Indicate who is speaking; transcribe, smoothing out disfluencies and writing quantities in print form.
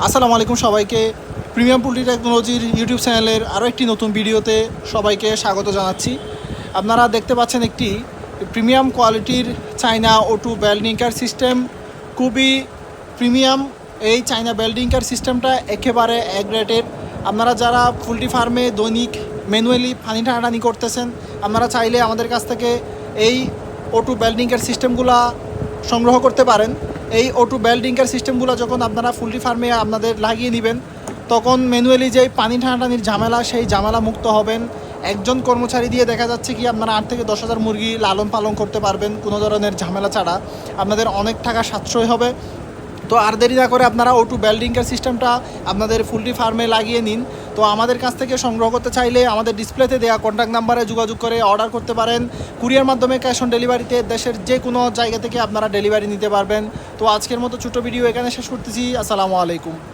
Speaker 1: আসসালামু আলাইকুম সবাইকে। প্রিমিয়াম পোল্ট্রি টেকনোলজির ইউটিউব চ্যানেলের আরও একটি নতুন ভিডিওতে সবাইকে স্বাগত জানাচ্ছি। আপনারা দেখতে পাচ্ছেন একটি প্রিমিয়াম কোয়ালিটির চায়না O2 বেল্ডিংকার সিস্টেম। খুবই প্রিমিয়াম এই চায়না বেল্ডিংকার সিস্টেমটা, একেবারে এক রেটের। আপনারা যারা পোল্ট্রি ফার্মে দৈনিক ম্যানুয়ালি পানি টানাটানি করতেছেন, আপনারা চাইলে আমাদের কাছ থেকে এই O2 বেল্ডিংকার সিস্টেমগুলা সংগ্রহ করতে পারেন। এই O2 বেল্ডিংকার সিস্টেমগুলো যখন আপনারা পোল্ট্রি ফার্মে আপনাদের লাগিয়ে নেবেন, তখন ম্যানুয়ালি যে পানি টানাটানির ঝামেলা, সেই ঝামেলা মুক্ত হবেন। একজন কর্মচারী দিয়ে দেখা যাচ্ছে কি আপনারা 8 থেকে 10,000 মুরগি লালন পালন করতে পারবেন কোনো ধরনের ঝামেলা ছাড়া। আপনাদের অনেক টাকা সাশ্রয় হবে। তো আর দেরি না করে আপনারা O2 বেল্ডিংকার সিস্টেমটা আপনাদের পোল্ট্রি ফার্মে লাগিয়ে নিন। তো আমাদের কাছ থেকে সংগ্রহ করতে চাইলে আমাদের ডিসপ্লেতে দেওয়া কন্ট্যাক্ট নাম্বারে যোগাযোগ করে অর্ডার করতে পারেন। কুরিয়ার মাধ্যমে ক্যাশ অন ডেলিভারিতে দেশের যে কোনো জায়গা থেকে আপনারা ডেলিভারি নিতে পারবেন। তো আজকের মতো ছোটো ভিডিও এখানে শেষ করতেছি। আসসালামু আলাইকুম।